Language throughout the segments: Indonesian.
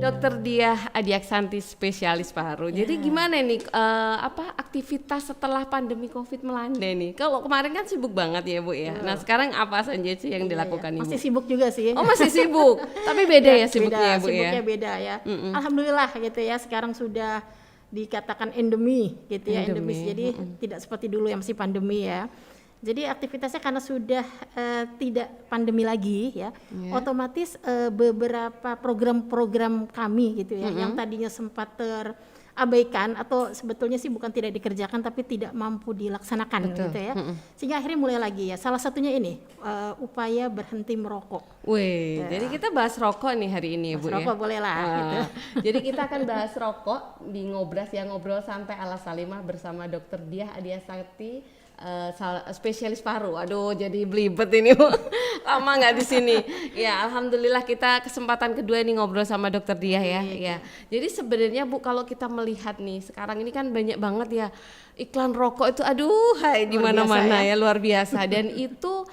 Dokter Diah Adiaksanti, spesialis paru. Jadi gimana nih aktivitas setelah pandemi Covid melanda nih? Kalau kemarin kan sibuk banget ya Bu ya. Nah sekarang apa saja sih yang dilakukan Ibu? Masih sibuk juga sih. Oh masih sibuk, tapi beda ya sibuknya Bu ya? Sibuknya beda ya. Alhamdulillah gitu ya, sekarang sudah dikatakan endemi gitu ya, endemis. Jadi tidak seperti dulu yang masih pandemi ya. Jadi aktivitasnya karena sudah tidak pandemi lagi ya, otomatis beberapa program-program kami gitu ya, yang tadinya sempat terabaikan atau sebetulnya sih bukan tidak dikerjakan tapi tidak mampu dilaksanakan gitu ya, sehingga akhirnya mulai lagi ya. Salah satunya ini upaya berhenti merokok. Wih, jadi kita bahas rokok nih hari ini Bu ya. Rokok boleh lah. Gitu. Jadi kita akan bahas rokok di Ngobras ya, ngobrol sampai ala salimah bersama Dokter Diah Adiaksanti, spesialis paru. Aduh, jadi belibet ini Bu. Lama nggak di sini. Ya, alhamdulillah kita kesempatan kedua nih ngobrol sama Dokter Diah ya. Ya. Jadi sebenarnya Bu, kalau kita melihat nih sekarang ini kan banyak banget ya iklan rokok itu, aduh, hai di mana-mana ya, luar biasa. Dan itu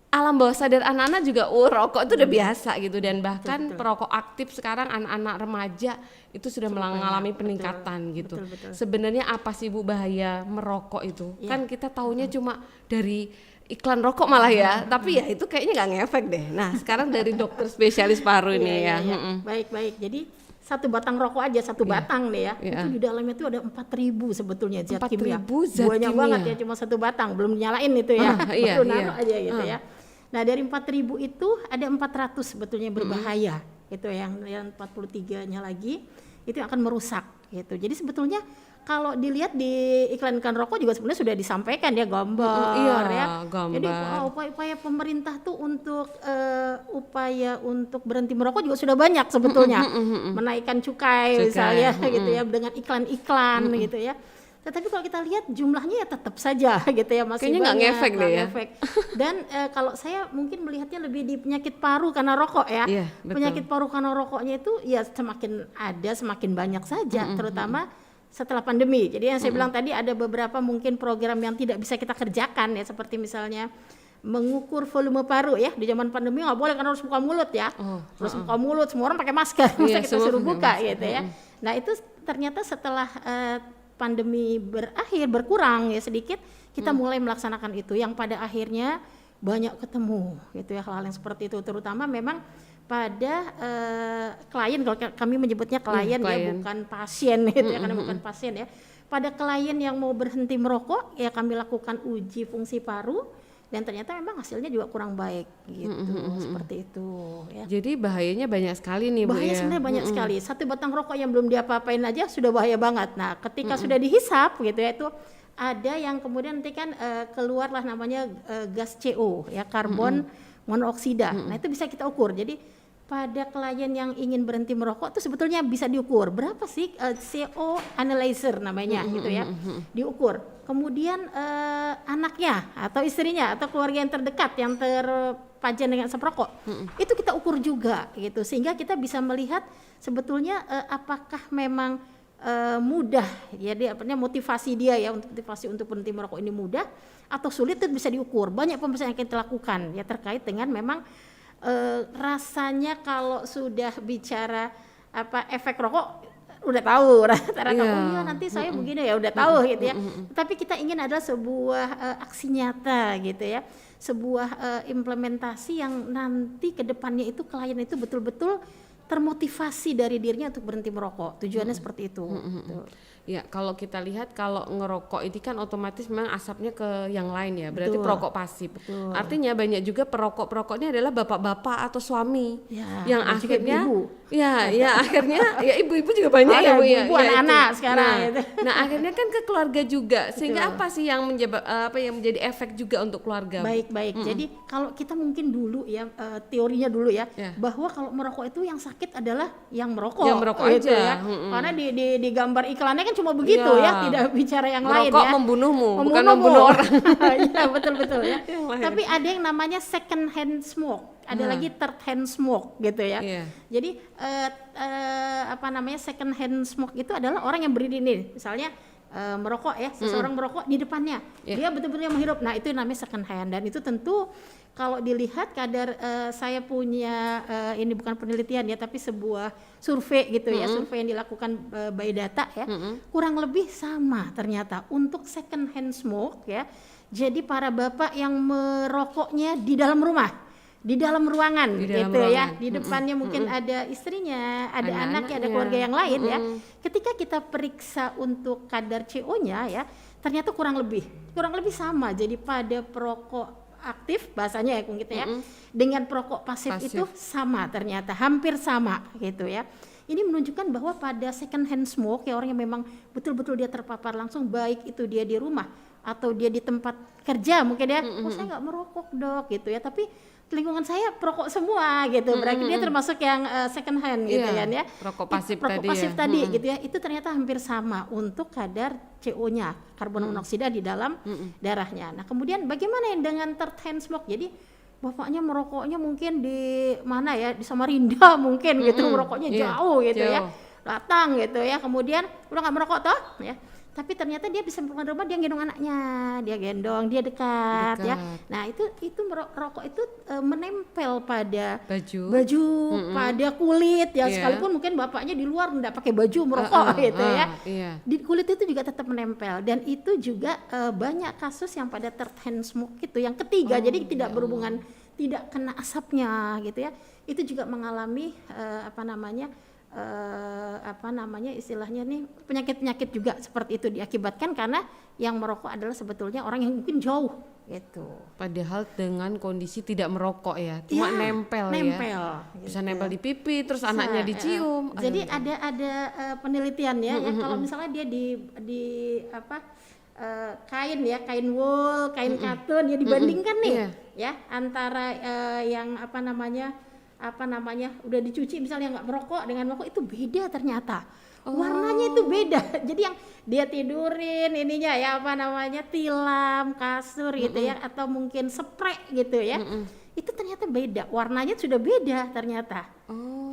alam bawah sadar anak-anak juga, rokok itu udah biasa gitu, dan bahkan perokok aktif sekarang anak-anak remaja itu sudah mengalami peningkatan gitu. Sebenarnya apa sih Bu bahaya merokok itu? Kan kita taunya cuma dari iklan rokok malah ya, tapi ya itu kayaknya nggak ngefek deh. Nah sekarang dari dokter spesialis paru ini ya. Baik. Jadi satu batang rokok aja, satu batang nih ya, itu di dalamnya itu ada 4.000 sebetulnya zat kimia. Banyak banget ya, cuma satu batang, belum nyalain itu ya, baru naruh aja gitu ya. Nah dari 4.000 itu ada 400 sebetulnya berbahaya, itu yang 43-nya lagi itu yang akan merusak gitu. Jadi sebetulnya kalau dilihat di iklan-iklan rokok juga sebenarnya sudah disampaikan ya, gambar ya. Jadi upaya pemerintah tuh untuk upaya untuk berhenti merokok juga sudah banyak sebetulnya. Menaikkan cukai misalnya gitu ya, dengan iklan-iklan gitu ya. Tetapi kalau kita lihat jumlahnya ya tetap saja gitu ya, masih kayaknya banyak, ngefek deh ya. Dan kalau saya mungkin melihatnya lebih di penyakit paru karena rokok ya. Penyakit paru karena rokoknya itu ya semakin ada, semakin banyak saja, terutama setelah pandemi. Jadi yang saya bilang tadi ada beberapa mungkin program yang tidak bisa kita kerjakan ya, seperti misalnya mengukur volume paru ya. Di zaman pandemi nggak boleh karena harus buka mulut ya, harus buka mulut, semua orang pakai masker, bisa kita suruh buka gitu ya. Nah itu ternyata setelah pandemi berakhir, berkurang ya sedikit, kita mulai melaksanakan itu, yang pada akhirnya banyak ketemu gitu ya hal-hal yang seperti itu, terutama memang pada klien, kalau kami menyebutnya klien ya, bukan pasien gitu ya, karena bukan pasien ya. Pada klien yang mau berhenti merokok ya kami lakukan uji fungsi paru, dan ternyata memang hasilnya juga kurang baik gitu, seperti itu ya. Jadi bahayanya banyak sekali nih Bu ya. Bahaya sebenarnya banyak sekali. Satu batang rokok yang belum diapa-apain aja sudah bahaya banget. Nah ketika sudah dihisap gitu ya, itu ada yang kemudian nanti kan keluarlah namanya gas CO ya, karbon monoksida. Nah itu bisa kita ukur. Jadi pada klien yang ingin berhenti merokok itu sebetulnya bisa diukur berapa sih CO analyzer namanya gitu ya, diukur. Kemudian anaknya atau istrinya atau keluarga yang terdekat yang terpajan dengan asap rokok itu kita ukur juga gitu, sehingga kita bisa melihat sebetulnya apakah memang mudah ya, dia motivasi dia ya, untuk motivasi untuk berhenti merokok ini mudah atau sulit, itu bisa diukur. Banyak pemeriksaan yang kita lakukan ya terkait dengan memang rasanya. Kalau sudah bicara efek rokok udah tahu rata-rata, iya nanti saya begini ya, udah tahu gitu ya. Tapi kita ingin adalah sebuah aksi nyata gitu ya, sebuah implementasi yang nanti ke depannya itu klien itu betul-betul termotivasi dari dirinya untuk berhenti merokok. Tujuannya seperti itu. Gitu. Ya kalau kita lihat, kalau ngerokok ini kan otomatis memang asapnya ke yang lain ya, berarti perokok pasif. Artinya banyak juga perokok ini adalah bapak-bapak atau suami yang akhirnya akhirnya ya ibu-ibu juga banyak ya Bu ya, ibu anak-anak sekarang nah akhirnya kan ke keluarga juga, sehingga apa sih yang menjadi efek juga untuk keluarga? Baik. Jadi kalau kita mungkin dulu ya, teorinya dulu ya, bahwa kalau merokok itu yang sakit adalah yang merokok gitu aja ya. Karena di gambar iklannya kan cuma begitu ya, tidak bicara yang lain ya. Merokok membunuhmu, bukan membunuh orang. Iya betul ya. Tapi ada yang namanya second hand smoke, ada lagi third hand smoke gitu ya. Jadi second hand smoke itu adalah orang yang berdiri nih, misalnya merokok ya, seseorang merokok di depannya, dia betul-betul menghirup. Nah itu namanya second hand, dan itu tentu kalau dilihat kadar saya punya ini bukan penelitian ya, tapi sebuah survei gitu ya, survei yang dilakukan by data ya, kurang lebih sama ternyata untuk second hand smoke ya. Jadi para bapak yang merokoknya di dalam rumah, di dalam ruangan gitu ya, di depannya mungkin ada istrinya, ada anaknya, ada keluarga yang lain ya. Ketika kita periksa untuk kadar CO-nya ya, ternyata kurang lebih sama. Jadi pada perokok aktif bahasanya ya gitu ya, dengan perokok pasif itu sama, ternyata hampir sama gitu ya. Ini menunjukkan bahwa pada second hand smoke ya, orang yang memang betul-betul dia terpapar langsung, baik itu dia di rumah atau dia di tempat kerja mungkin ya, oh saya nggak merokok dok gitu ya, tapi lingkungan saya perokok semua gitu, berarti dia termasuk yang second hand gitu kan ya, perokok pasif tadi gitu ya. Itu ternyata hampir sama untuk kadar CO-nya, karbon monoksida di dalam darahnya. Nah kemudian bagaimana yang dengan third hand smoke? Jadi bapaknya merokoknya mungkin di mana ya, di Samarinda mungkin gitu, merokoknya jauh gitu ya, datang gitu ya, kemudian udah nggak merokok toh ya, tapi ternyata dia bisa pulang rumah, dia gendong anaknya, dia gendong, dia dekat ya. Nah itu rokok itu menempel pada baju, pada kulit ya, sekalipun mungkin bapaknya di luar nggak pakai baju merokok gitu ya, di kulit itu juga tetap menempel. Dan itu juga banyak kasus yang pada third hand smoke itu yang ketiga, jadi tidak berhubungan, tidak kena asapnya gitu ya, itu juga mengalami istilahnya nih penyakit-penyakit juga seperti itu, diakibatkan karena yang merokok adalah sebetulnya orang yang mungkin jauh gitu. Padahal dengan kondisi tidak merokok ya, cuma nempel ya. Gitu. Bisa nempel di pipi, terus anaknya dicium. Jadi ada penelitian ya, kalau misalnya dia di kain ya, kain wool, kain katun, ya dibandingkan nih ya antara yang udah dicuci misalnya nggak merokok dengan merokok, itu beda ternyata. Warnanya itu beda. Jadi yang dia tidurin ininya ya tilam, kasur gitu ya, atau mungkin spray gitu ya, itu ternyata beda, warnanya sudah beda ternyata.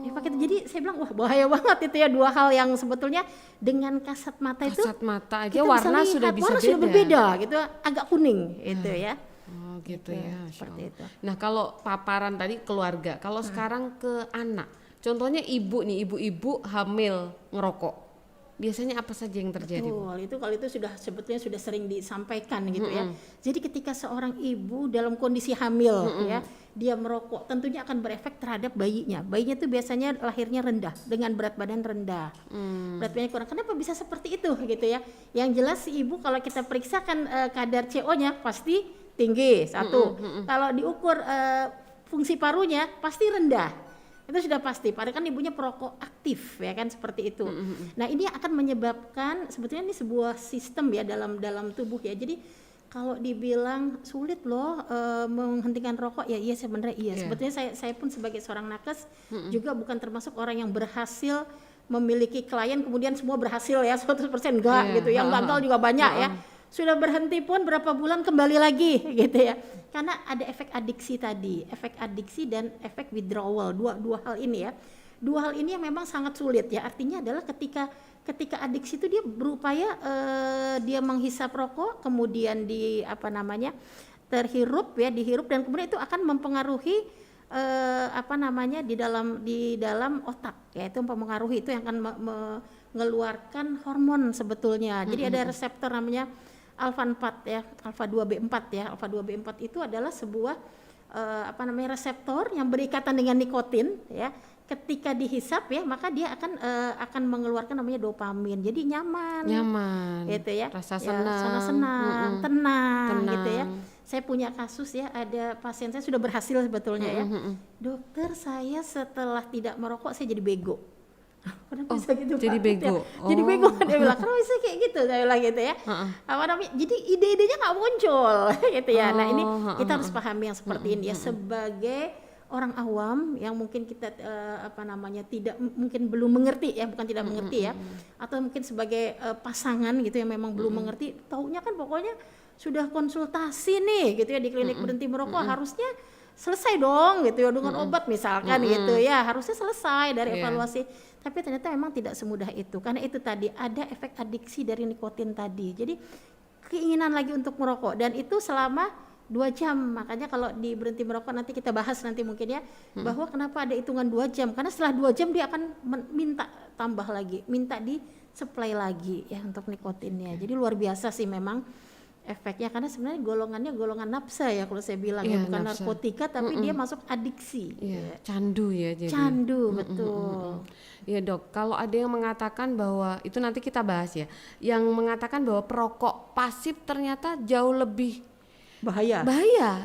Ya pakai itu. Jadi saya bilang wah bahaya banget itu ya, dua hal yang sebetulnya dengan kasat mata aja warna sudah berbeda gitu, agak kuning itu ya. Oh gitu ya, seperti itu. Nah kalau paparan tadi keluarga, kalau sekarang ke anak, contohnya ibu-ibu hamil ngerokok, biasanya apa saja yang terjadi? Betul, kalau itu sebetulnya sudah sering disampaikan gitu ya. Jadi ketika seorang ibu dalam kondisi hamil ya, dia merokok, tentunya akan berefek terhadap bayinya. Bayinya itu biasanya lahirnya rendah, dengan berat badan rendah, berat badannya kurang. Kenapa bisa seperti itu gitu ya? Yang jelas si ibu kalau kita periksakan kadar CO-nya pasti tinggi, satu. Kalau diukur fungsi parunya pasti rendah, itu sudah pasti. Padahal kan ibunya perokok aktif ya kan, seperti itu. Nah ini akan menyebabkan, sebetulnya ini sebuah sistem ya dalam tubuh ya. Jadi kalau dibilang sulit loh menghentikan rokok, ya sebenarnya iya. Sebetulnya saya pun sebagai seorang nakes juga bukan termasuk orang yang berhasil memiliki klien kemudian semua berhasil ya 100% enggak gitu. Yang gagal juga banyak ya. Sudah berhenti pun berapa bulan kembali lagi gitu ya, karena ada efek adiksi tadi, efek adiksi dan efek withdrawal, dua hal ini ya, dua hal ini yang memang sangat sulit ya. Artinya adalah ketika adiksi itu dia berupaya dia menghisap rokok, kemudian terhirup ya, dihirup, dan kemudian itu akan mempengaruhi di dalam otak ya, itu mempengaruhi, itu yang akan mengeluarkan hormon sebetulnya. Jadi ada reseptor namanya alfa 4 ya, alfa 2B4 ya. Alfa 2B4 itu adalah sebuah reseptor yang berikatan dengan nikotin ya. Ketika dihisap ya, maka dia akan mengeluarkan namanya dopamin. Jadi nyaman gitu ya. Rasa senang, tenang gitu ya. Saya punya kasus ya, ada pasien saya sudah berhasil sebetulnya ya. Dokter, saya setelah tidak merokok saya jadi bego. Kenapa bisa gitu? Jadi bego. Ya? Jadi bego, dia bilang, kenapa bisa kayak gitu? Saya bilang gitu ya. Jadi ide-idenya nggak muncul gitu ya. Nah ini kita harus pahami yang seperti ini ya, sebagai orang awam yang mungkin kita tidak mungkin belum mengerti ya, bukan tidak mengerti ya, atau mungkin sebagai pasangan gitu yang memang belum mengerti, taunya kan pokoknya sudah konsultasi nih gitu ya di klinik berhenti merokok, harusnya selesai dong gitu ya dengan obat misalkan gitu ya, harusnya selesai dari evaluasi. Tapi ternyata memang tidak semudah itu, karena itu tadi ada efek adiksi dari nikotin tadi. Jadi keinginan lagi untuk merokok, dan itu selama 2 jam. Makanya kalau di berhenti merokok nanti kita bahas nanti mungkin ya, bahwa kenapa ada hitungan 2 jam, karena setelah 2 jam dia akan minta tambah lagi, minta di supply lagi ya untuk nikotinnya. Jadi luar biasa sih memang efeknya, karena sebenarnya golongannya golongan nafsa ya kalau saya bilang ya, bukan nafsa. narkotika tapi dia masuk adiksi. Candu ya jadi. Candu, betul. Ya dok, kalau ada yang mengatakan bahwa, itu nanti kita bahas ya, yang mengatakan bahwa perokok pasif ternyata jauh lebih Bahaya.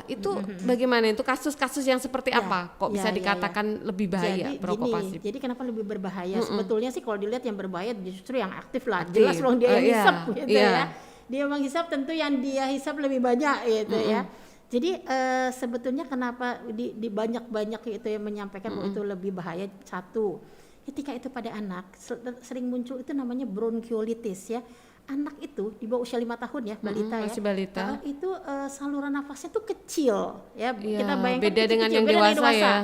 itu bagaimana, itu kasus-kasus yang seperti apa kok bisa dikatakan lebih bahaya Jadi perokok gini, pasif? jadi kenapa lebih berbahaya? Sebetulnya sih kalau dilihat yang berbahaya justru yang aktif lah. Jelas dong dia yang hisap gitu ya. Dia menghisap, tentu yang dia hisap lebih banyak gitu ya. Jadi sebetulnya kenapa di banyak-banyak itu yang menyampaikan bahwa itu lebih bahaya. Satu, ketika itu pada anak sering muncul itu namanya bronkiolitis ya. Anak itu di bawah usia 5 tahun ya, balita ya. Masih balita. Itu saluran nafasnya tuh kecil ya. Kita bayangkan beda dengan kecil, yang beda dewasa ya.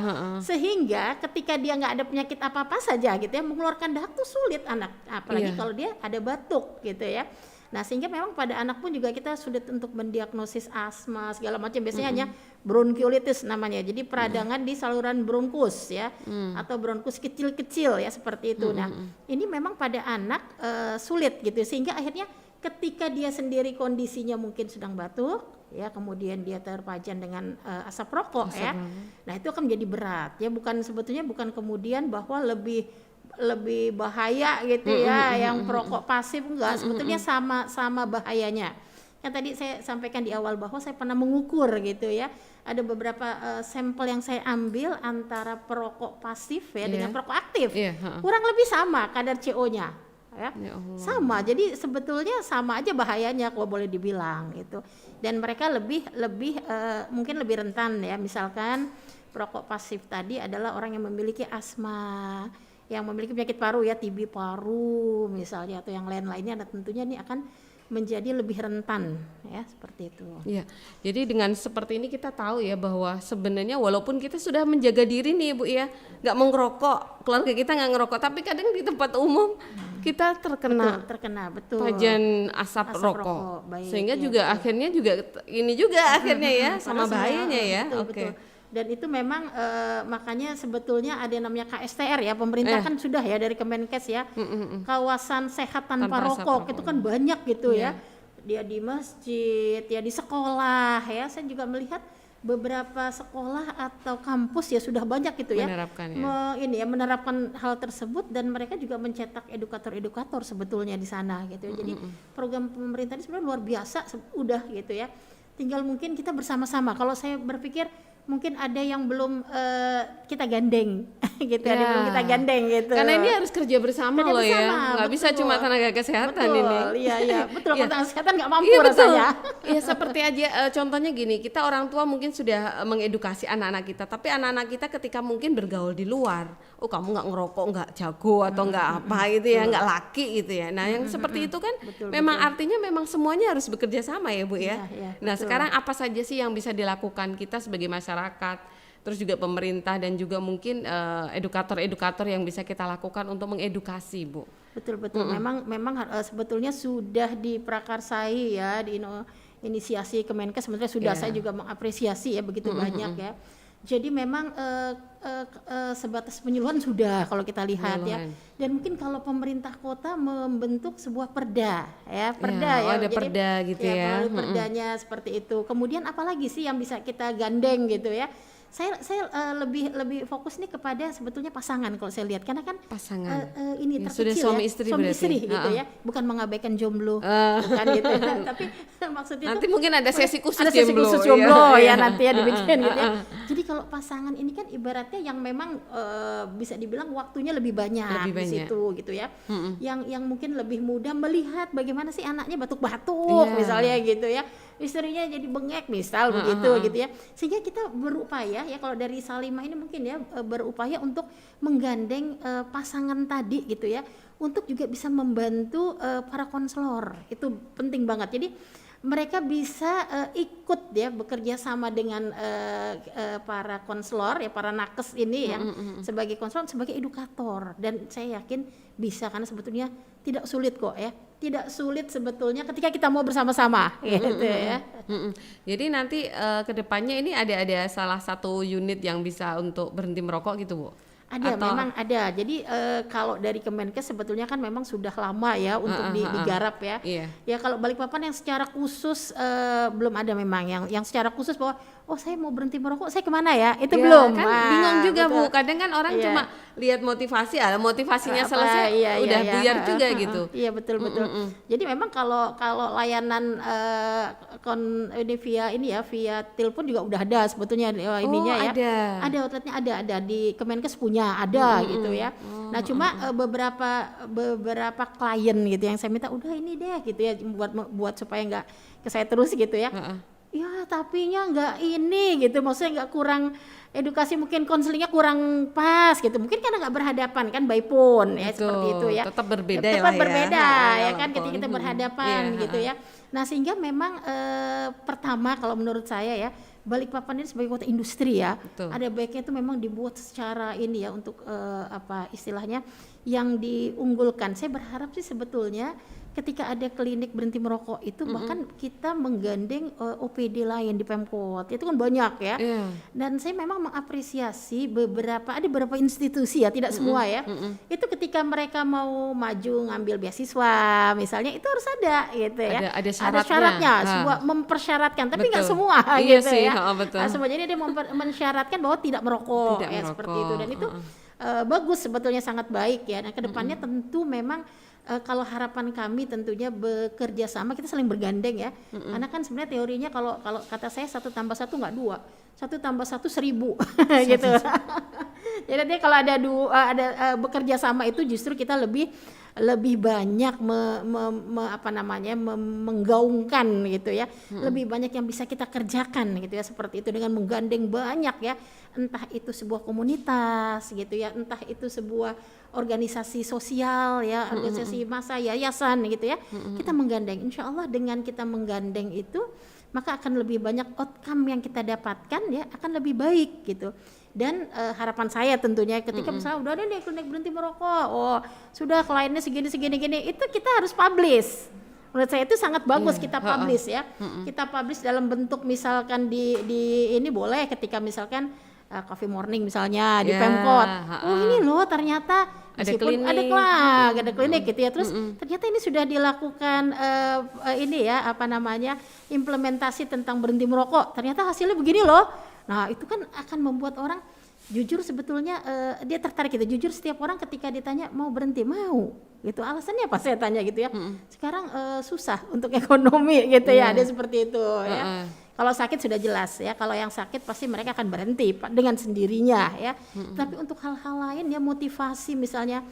Sehingga ketika dia nggak ada penyakit apa-apa saja gitu ya, mengeluarkan dahak tuh sulit anak, apalagi kalau dia ada batuk gitu ya. Nah sehingga memang pada anak pun juga kita sulit untuk mendiagnosis asma segala macam, biasanya hanya bronkiolitis namanya, jadi peradangan di saluran bronkus ya, atau bronkus kecil-kecil ya seperti itu. Nah ini memang pada anak sulit gitu, sehingga akhirnya ketika dia sendiri kondisinya mungkin sedang batuk ya, kemudian dia terpajan dengan asap rokok ya, nah itu akan menjadi berat ya, sebetulnya bukan kemudian bahwa lebih bahaya gitu ya yang perokok pasif, enggak, sebetulnya sama bahayanya. Yang tadi saya sampaikan di awal bahwa saya pernah mengukur gitu ya, ada beberapa sampel yang saya ambil antara perokok pasif ya dengan perokok aktif, kurang lebih sama kadar CO-nya ya, sama. Jadi sebetulnya sama aja bahayanya kalau boleh dibilang gitu. Dan mereka mungkin lebih rentan ya, misalkan perokok pasif tadi adalah orang yang memiliki asma, yang memiliki penyakit paru ya, TB paru misalnya, atau yang lain-lainnya, nah tentunya ini akan menjadi lebih rentan ya, seperti itu. Iya. Jadi dengan seperti ini kita tahu ya bahwa sebenarnya walaupun kita sudah menjaga diri nih Bu ya, nggak mau ngerokok, keluarga kita nggak ngerokok, tapi kadang di tempat umum kita terkena pajan asap rokok. Sehingga juga akhirnya akhirnya ya sama bahayanya ya. Oke. Dan itu memang makanya sebetulnya ada yang namanya KSTR ya, pemerintah kan sudah ya dari Kemenkes ya, kawasan sehat tanpa rokok itu kan banyak gitu ya, dia di masjid ya, di sekolah ya, saya juga melihat beberapa sekolah atau kampus ya sudah banyak gitu ya menerapkan hal tersebut, dan mereka juga mencetak edukator-edukator sebetulnya di sana gitu. Jadi program pemerintah ini sebenarnya luar biasa udah gitu ya, tinggal mungkin kita bersama-sama. Kalau saya berpikir mungkin ada yang belum kita gandeng gitu, ada yang belum kita gandeng gitu. Karena ini harus kerja bersama loh ya, nggak bisa cuma tenaga kesehatan ini. Iya, betul. Tenaga kesehatan nggak mampu rasanya. Iya, seperti aja contohnya gini, kita orang tua mungkin sudah mengedukasi anak-anak kita, tapi anak-anak kita ketika mungkin bergaul di luar, oh kamu nggak ngerokok, nggak jago atau nggak apa gitu ya, nggak laki gitu ya. Nah yang seperti itu kan memang artinya memang semuanya harus bekerja sama ya Bu ya. Nah sekarang apa saja sih yang bisa dilakukan kita sebagai masyarakat, terus juga pemerintah, dan juga mungkin edukator-edukator yang bisa kita lakukan untuk mengedukasi Bu? Betul. Memang sebetulnya sudah diprakarsai ya, di inisiasi Kemenkes sebenarnya sudah, saya juga mengapresiasi ya begitu banyak ya. Jadi memang sebatas penyuluhan sudah kalau kita lihat ya. Dan mungkin kalau pemerintah kota membentuk sebuah perda ya, ada perda gitu ya. Melalui perdanya seperti itu. Kemudian apalagi sih yang bisa kita gandeng gitu ya? Saya lebih fokus nih kepada sebetulnya pasangan kalau saya lihat, karena kan pasangan ini ya, terkecil sudah suami istri gitu ya, bukan mengabaikan jomblo bukan gitu, tapi maksudnya nanti mungkin ada sesi khusus jomblo ya nanti ya dibikin gitu ya. Jadi kalau pasangan ini kan ibaratnya yang memang bisa dibilang waktunya lebih banyak di situ gitu ya, yang mungkin lebih mudah melihat bagaimana sih anaknya batuk-batuk misalnya gitu ya, istrinya jadi bengek misal begitu gitu ya, sehingga kita berupaya ya, kalau dari Salimah ini mungkin ya berupaya untuk menggandeng pasangan tadi gitu ya, untuk juga bisa membantu para konselor, itu penting banget. Jadi mereka bisa ikut ya bekerja sama dengan para konselor ya, para nakes ini yang sebagai konselor, sebagai edukator, dan saya yakin bisa karena sebetulnya tidak sulit kok ya. Tidak sulit sebetulnya ketika kita mau bersama-sama gitu ya. Jadi nanti kedepannya ini ada salah satu unit yang bisa untuk berhenti merokok gitu, Bu? Ada, memang ada. Jadi kalau dari Kemenkes sebetulnya kan memang sudah lama ya untuk digarap ya. Iya. Ya kalau Balikpapan yang secara khusus belum ada memang yang secara khusus bahwa oh saya mau berhenti merokok, saya kemana ya? Itu Ya, belum. kan bingung juga betul. Bu. Kadang kan orang cuma lihat motivasinya selesai udah buyar juga gitu. Iya betul. Jadi memang kalau layanan ini via telepon juga udah ada sebetulnya ininya ya. Ada outletnya ada di Kemenkes punya ada gitu ya. Nah cuma beberapa klien gitu yang saya minta udah ini deh gitu ya buat supaya nggak ke saya terus gitu ya. Ya tapinya nggak ini gitu, maksudnya nggak kurang edukasi, mungkin konselingnya kurang pas gitu, mungkin karena nggak berhadapan kan by phone ya. Betul, seperti itu ya, tetap berbeda ya kan ketika kita berhadapan gitu ya. Nah sehingga memang pertama kalau menurut saya ya, Balikpapan ini sebagai kota industri ya, ada baiknya itu memang dibuat secara ini ya untuk istilahnya yang diunggulkan. Saya berharap sih sebetulnya ketika ada klinik berhenti merokok itu bahkan kita menggandeng OPD lain di Pemkot, itu kan banyak ya. Dan saya memang mengapresiasi ada beberapa institusi ya, tidak semua ya. Itu ketika mereka mau maju ngambil beasiswa misalnya itu harus ada gitu ya. Ada syaratnya, sebuah mempersyaratkan, tapi nggak semua gitu sih, ya. Nah, semua jadi dia mensyaratkan bahwa tidak merokok seperti itu, dan itu bagus sebetulnya, sangat baik ya. Nah kedepannya tentu memang kalau harapan kami tentunya bekerja sama, kita saling bergandeng ya. Karena kan sebenarnya teorinya kalau kata saya 1 tambah 1 nggak 2, 1 tambah 1 1000 gitu. Jadi kalau ada bekerja sama itu justru kita lebih banyak menggaungkan gitu ya. Lebih banyak yang bisa kita kerjakan gitu ya, seperti itu dengan menggandeng banyak ya. Entah itu sebuah komunitas gitu ya, entah itu sebuah organisasi sosial ya, organisasi massa, yayasan gitu ya. Kita menggandeng, insya Allah dengan kita menggandeng itu maka akan lebih banyak outcome yang kita dapatkan ya, akan lebih baik gitu. Dan harapan saya tentunya ketika misalnya udah ada nih klinik berhenti merokok, oh sudah kliennya segini itu kita harus publish. Menurut saya itu sangat bagus kita publish ya. Kita publish dalam bentuk misalkan di ini boleh ketika misalkan Coffee Morning misalnya di Pemkot. Oh ini loh ternyata ada klinik, ada klinik gitu ya. Terus ternyata ini sudah dilakukan implementasi tentang berhenti merokok. Ternyata hasilnya begini loh. Nah itu kan akan membuat orang jujur sebetulnya dia tertarik gitu. Jujur setiap orang ketika ditanya mau berhenti, mau gitu. Alasannya apa saya tanya gitu ya. Sekarang susah untuk ekonomi gitu ya. Dia seperti itu ya. Kalau sakit sudah jelas ya, kalau yang sakit pasti mereka akan berhenti dengan sendirinya ya. Tapi untuk hal-hal lain ya, motivasi misalnya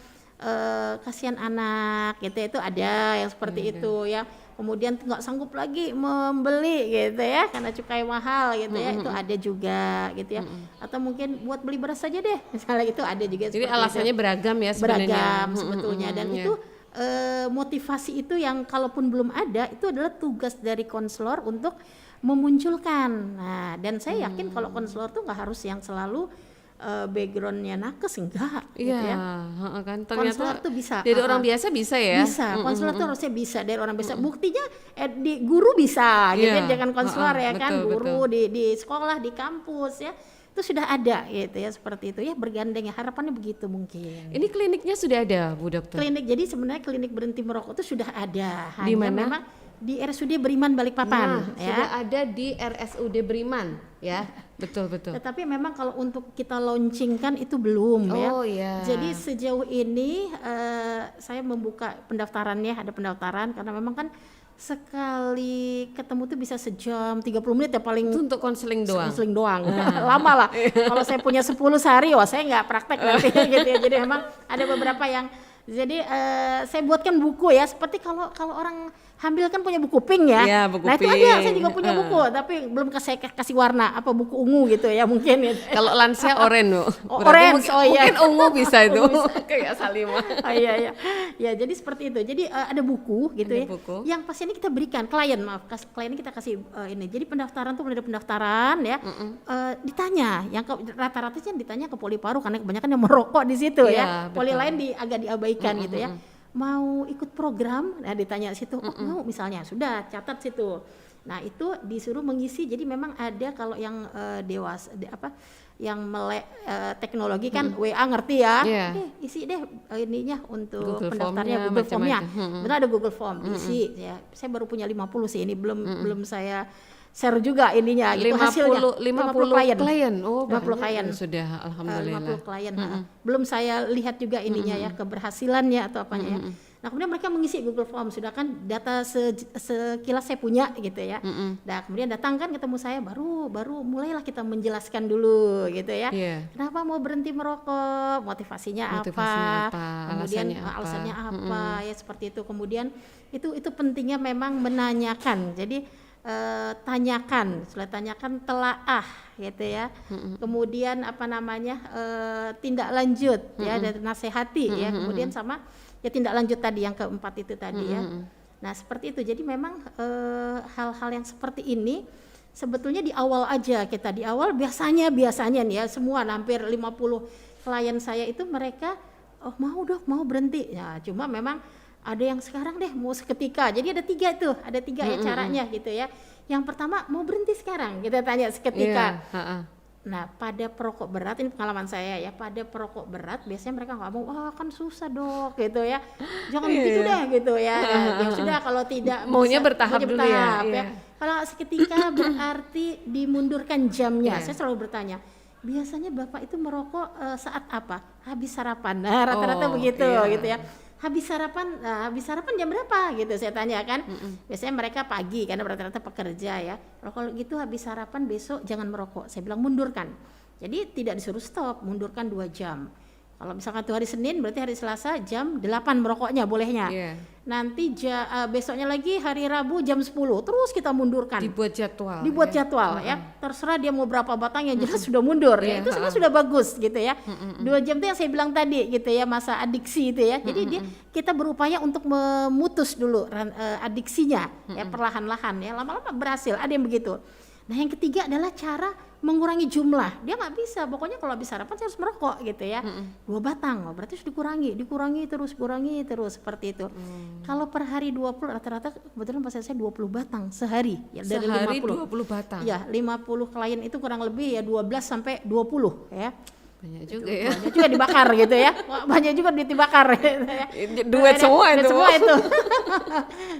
kasihan anak gitu, itu ada yang seperti itu ya. Kemudian nggak sanggup lagi membeli gitu ya karena cukai mahal gitu ya, itu ada juga gitu ya. Atau mungkin buat beli beras saja deh misalnya, itu ada juga. Jadi alasannya itu beragam ya sebenarnya. Beragam sebetulnya, dan itu motivasi itu yang kalaupun belum ada, itu adalah tugas dari konselor untuk memunculkan. Nah, dan saya yakin kalau konselor tuh nggak harus yang selalu backgroundnya nakes, enggak gitu ya. Kan ternyata tuh bisa dari orang biasa bisa ya. Bisa, konselor tuh harusnya bisa dari orang biasa. Buktinya di guru bisa gitu ya, jangan konselor ya kan, guru di sekolah, di kampus ya. Itu sudah ada gitu ya, seperti itu ya, bergandeng ya, harapannya begitu mungkin. Ini kliniknya sudah ada Bu Dokter? Klinik, jadi sebenarnya klinik berhenti merokok itu sudah ada. Di mana? Memang di RSUD Beriman Balikpapan ya. Sudah ada di RSUD Beriman ya. Betul. Tetapi memang kalau untuk kita launchingkan itu belum ya. Iya. Jadi sejauh ini saya membuka pendaftarannya, ada pendaftaran karena memang kan sekali ketemu tuh bisa sejam 30 menit ya paling. Itu untuk konseling doang. Lama lah. Kalau saya punya 10 sehari, saya nggak praktek nanti gitu ya. Jadi memang ada beberapa yang, jadi saya buatkan buku ya, seperti kalau orang Hamil kan punya buku pink ya. Iya, buku Nah itu pink. aja, saya juga punya buku, tapi belum saya kasih warna, apa buku ungu gitu ya mungkin. Gitu. Kalau lansia oranye, Bu. Oh, Berarti orange, oh iya. mungkin ungu bisa itu. Kayak Salimah. Oh, iya. Ya jadi seperti itu. Jadi ada buku gitu Ada ya. buku. Yang pasien ini kita berikan klien, klien ini kita kasih ini. Jadi pendaftaran tuh ada pendaftaran ya. Ditanya, rata-rata sih ditanya ke poli paru karena kebanyakan yang merokok di situ Iya, ya. Poli betul. lain agak diabaikan gitu ya. Mau ikut program, nah ditanya situ, mau misalnya, sudah catat situ. Nah itu disuruh mengisi, jadi memang ada kalau yang dewasa, yang melek teknologi kan WA ngerti ya, Iya. isi deh ininya untuk Google pendaftarnya, Form-nya, Google Form-nya. macam-macam. Benar ada Google Form, diisi ya. Saya baru punya 50 sih, ini belum saya share juga ininya gitu hasilnya. 50 klien. Oh, 50 banyak. klien. Sudah, alhamdulillah. 50 klien. Belum saya lihat juga ininya ya, keberhasilannya atau apanya ya. Nah kemudian mereka mengisi Google Form, sudah kan data sekilas saya punya gitu ya. Nah kemudian datang kan ketemu saya, baru mulailah kita menjelaskan dulu gitu ya. Iya. Kenapa mau berhenti merokok, motivasinya apa, kemudian alasannya apa ya seperti itu. Kemudian itu pentingnya memang menanyakan. Jadi tanyakan telaah gitu ya. Kemudian tindak lanjut ya, dari nasihati ya. Kemudian sama ya tindak lanjut tadi yang keempat itu tadi ya. Nah seperti itu. Jadi memang hal-hal yang seperti ini sebetulnya di awal aja, kita di awal biasanya nih ya, semua hampir 50 klien saya itu mereka mau berhenti ya, cuma memang ada yang sekarang deh mau seketika. Jadi ada tiga ya caranya gitu ya. Yang pertama mau berhenti sekarang, kita tanya seketika. Nah pada perokok berat, ini pengalaman saya ya, pada perokok berat biasanya mereka ngomong, kan susah dok gitu ya, jangan begitu deh gitu ya. Ya sudah, kalau tidak maunya bisa, bertahap dulu ya. Kalau seketika berarti dimundurkan jamnya. Saya selalu bertanya, biasanya bapak itu merokok saat apa? Habis sarapan. Nah rata-rata begitu gitu ya. Habis sarapan jam berapa gitu saya tanya kan. Biasanya mereka pagi karena rata-rata pekerja ya. Kalau gitu habis sarapan besok jangan merokok. Saya bilang mundurkan. Jadi tidak disuruh stop, mundurkan 2 jam. Kalau misalkan itu hari Senin, berarti hari Selasa jam 8 merokoknya bolehnya. Nanti besoknya lagi hari Rabu jam 10, terus kita mundurkan. Dibuat jadwal. Ya. Terserah dia mau berapa batang, yang jelas sudah mundur ya. Itu sebenarnya sudah bagus gitu ya. 2 jam itu yang saya bilang tadi gitu ya, masa adiksi itu ya. Jadi kita berupaya untuk memutus dulu adiksinya ya, perlahan-lahan ya. Lama-lama berhasil, ada yang begitu. Nah yang ketiga adalah cara mengurangi jumlah. Dia nggak bisa, pokoknya kalau habis sarapan saya harus merokok gitu ya. 2 batang, berarti harus dikurangi terus seperti itu. Kalau per hari 20, rata-rata kebetulan pasien saya 20 batang sehari ya, dari sehari 50 batang. Ya 50 klien itu kurang lebih ya 12 sampai 20 ya. Banyak juga ya. Banyak juga dibakar gitu ya. Banyak juga dibakar gitu ya. Duet semua itu.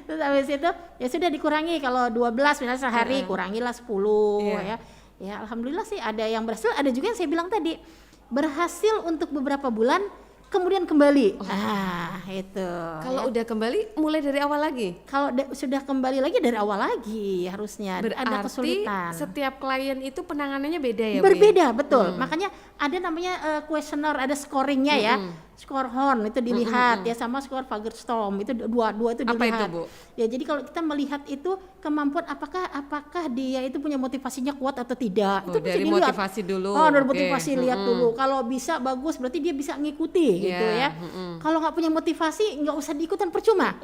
Terus habis itu ya sudah dikurangi, kalau 12 misalnya sehari kurangilah 10 ya. Ya alhamdulillah sih ada yang berhasil, ada juga yang saya bilang tadi berhasil untuk beberapa bulan kemudian kembali. Itu. Kalau udah kembali mulai dari awal lagi. Kalau sudah kembali lagi dari awal lagi harusnya. Berarti ada kesulitan. Setiap klien itu penanganannya beda ya, berbeda, betul. Makanya ada namanya kuesioner, ada scoringnya ya. Skor Horn itu dilihat ya, sama skor Fagerstorm itu dua itu dilihat. Apa itu, Bu? Ya jadi kalau kita melihat itu kemampuan apakah dia itu punya motivasinya kuat atau tidak. Itu dari bisa dilihat. motivasi dulu. Dari motivasi lihat dulu. Kalau bisa bagus berarti dia bisa ngikuti gitu ya. Kalau nggak punya motivasi nggak usah diikutan, percuma.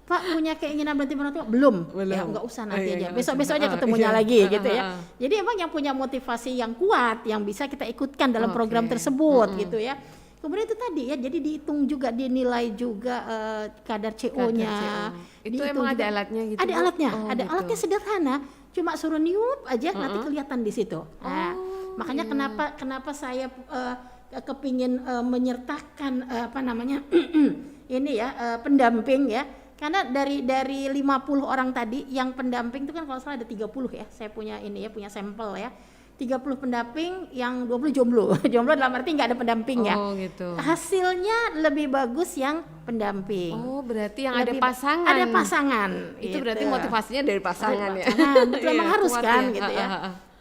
Pak punya keinginan berhenti merokok? Belum. Ya nggak usah nanti aja. Besok-besok aja ketemunya lagi gitu ya. Jadi emang yang punya motivasi yang kuat yang bisa kita ikutkan dalam program tersebut gitu ya. Kemudian itu tadi ya, jadi dihitung juga, dinilai juga kadar CO-nya. Itu emang ada alatnya gitu? Ada alatnya, gitu. Alatnya sederhana, cuma suruh niup aja nanti kelihatan di situ. Nah, makanya kenapa saya kepingin menyertakan ini ya pendamping ya. Karena dari 50 orang tadi yang pendamping itu kan kalau salah ada 30 ya. Saya punya punya sampel ya. 30 pendamping, yang 20 jomblo. Jomblo dalam arti nggak ada pendamping ya. Gitu. Hasilnya lebih bagus yang pendamping. Berarti yang ada pasangan. Ada pasangan. Itu berarti motivasinya dari pasangan ya. Betul, memang harus kan gitu ya.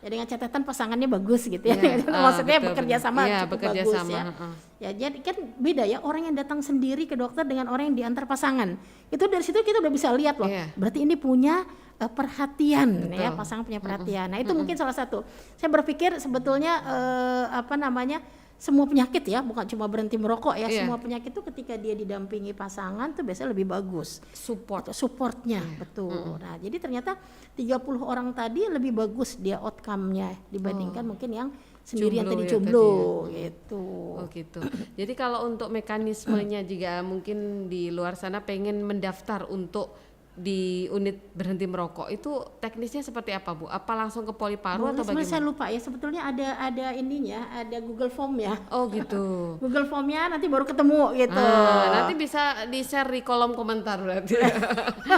Ya dengan catatan pasangannya bagus gitu ya. Iya, Maksudnya betul, bekerja betul. sama Iya, cukup bekerja bagus sama, ya. heeh. Ya jadi kan beda ya orang yang datang sendiri ke dokter dengan orang yang diantar pasangan. Itu dari situ kita udah bisa lihat loh. Iya. Berarti ini punya perhatian Betul. ya, pasangan punya perhatian. Nah, itu mungkin salah satu. Saya berpikir sebetulnya semua penyakit ya, bukan cuma berhenti merokok ya, Iya. semua penyakit itu ketika dia didampingi pasangan tuh biasanya lebih bagus. Support. Supportnya betul. Nah jadi ternyata 30 orang tadi lebih bagus dia outcome-nya dibandingkan mungkin yang sendirian Jomblo tadi ya jomblo tadi gitu. Oh gitu. Jadi kalau untuk mekanismenya juga mungkin di luar sana pengen mendaftar untuk di unit berhenti merokok itu teknisnya seperti apa Bu? Apa langsung ke Poliparu Boleh, atau sebenarnya saya bagaimana? lupa ya, sebetulnya ada ininya, ada Google Form ya. Oh gitu. Google Formnya nanti baru ketemu gitu. Nanti bisa di-share di kolom komentar berarti.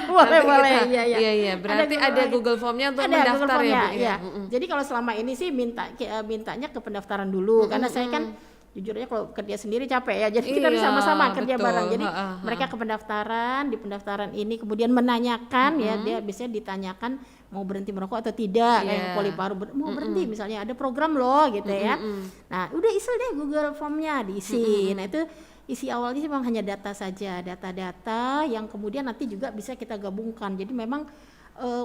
boleh Nanti boleh kita- iya iya. Iya, berarti ada Google Formnya untuk Ada Google mendaftar ya Formnya, Bu iya. ya. Jadi kalau selama ini sih mintanya ke pendaftaran dulu karena saya kan jujur aja kalau kerja sendiri capek ya. Jadi kita harus Iya, sama-sama kerja betul. bareng. Jadi Ha-ha. mereka ke pendaftaran, di pendaftaran ini kemudian menanyakan ya, dia biasanya ditanyakan mau berhenti merokok atau tidak, kayak Iya. Poliparu mau berhenti misalnya ada program loh gitu ya. Nah, udah isi deh Google Formnya diisi. Nah, itu isi awalnya sih memang hanya data saja, data-data yang kemudian nanti juga bisa kita gabungkan. Jadi memang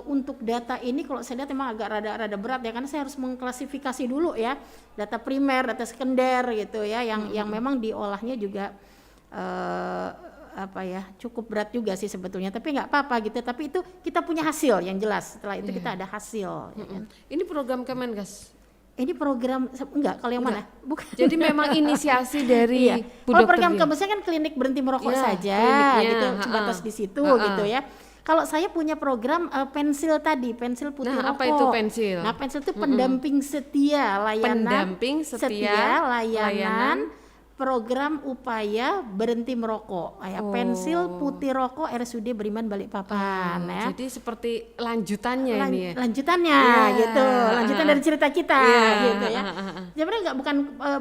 untuk data ini kalau saya lihat memang agak rada berat ya, karena saya harus mengklasifikasi dulu ya data primer, data sekunder gitu ya, yang memang diolahnya juga cukup berat juga sih sebetulnya, tapi nggak apa-apa gitu. Tapi itu kita punya hasil yang jelas. Setelah itu kita ada hasil. Ya kan? Ini program Kemenkes. Ini program enggak kalau yang mana? Bukan. Jadi memang inisiasi dari Iya. Bu Kalau Dokter program Dia. Kemenkes kan klinik berhenti merokok Iya, saja, kliniknya, gitu, ha-ha. sebatas di situ Ha-ha. gitu ya. Kalau saya punya program pensil tadi, pensil putih Nah, rokok. apa itu pensil? Nah, pensil itu pendamping setia layanan. Pendamping setia layanan program upaya berhenti merokok. Ya, pensil putih rokok RSUD Beriman Balikpapan ya. Jadi seperti lanjutannya ini ya. Lanjutannya Iya. gitu, lanjutan dari cerita kita Iya. gitu ya. Sebenarnya nggak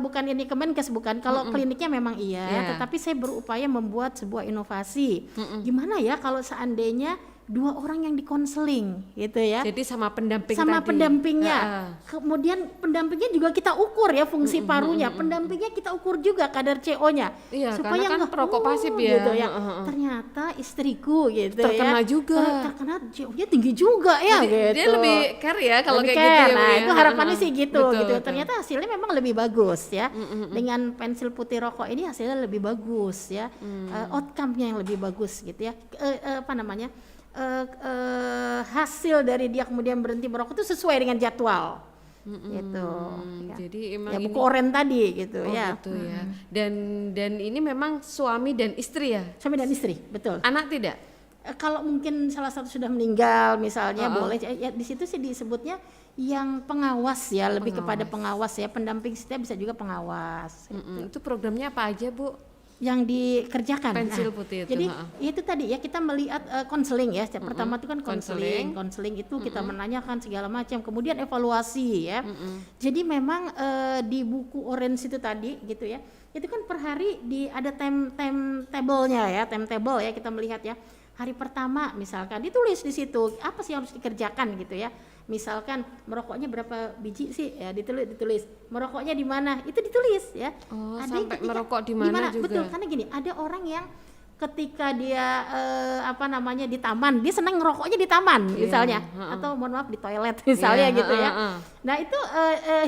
bukan ini Kemenkes bukan. Kalau kliniknya memang iya, Iya. tetapi saya berupaya membuat sebuah inovasi. Gimana ya kalau seandainya 2 orang yang dikonseling gitu ya. Jadi sama pendamping Sama tadi. pendampingnya. Ha-ha. Kemudian pendampingnya juga kita ukur ya fungsi parunya. Pendampingnya kita ukur juga kadar CO-nya. Iya, supaya karena kan nggak, perokok pasif ya. Gitu ya. Ha-ha. Ternyata istriku gitu Terkena ya. juga. Terkena CO-nya tinggi juga ya Jadi gitu. dia lebih care ya kalau Lebih kayak gitu care. ya. Bu, Nah, ya. itu harapannya Ha-ha. sih gitu Betul, gitu. betul. Ternyata hasilnya memang lebih bagus ya. Dengan pensil putih rokok ini hasilnya lebih bagus ya. Outcome-nya yang lebih bagus gitu ya. Hasil dari dia kemudian berhenti merokok itu sesuai dengan jadwal. Gitu. Ya. Jadi emang Ya ini buku oren tadi gitu oh, ya. gitu ya. Dan ini memang suami dan istri ya. Suami dan istri, betul. Anak tidak? Kalau mungkin salah satu sudah meninggal misalnya boleh ya, di situ sih disebutnya yang pengawas ya, lebih kepada pengawas ya, pendamping setia bisa juga pengawas. Itu programnya apa aja Bu? Yang dikerjakan. Pensil putih itu, Jadi ha-ha. itu tadi ya kita melihat konseling ya. Pertama itu kan Konseling. konseling itu kita menanyakan segala macam, kemudian evaluasi ya. Jadi memang di buku orange itu tadi gitu ya. Itu kan per hari ada timetable-nya ya, timetable ya kita melihat ya. Hari pertama misalkan ditulis di situ apa sih yang harus dikerjakan gitu ya. Misalkan merokoknya berapa biji sih ya ditulis. Merokoknya di mana? Itu ditulis ya. Oh, Ada yang sampai merokok di mana juga. Betul, karena gini, ada orang yang ketika dia di taman, dia senang ngerokoknya di taman misalnya, atau mohon maaf di toilet misalnya Iya, gitu ya. Nah itu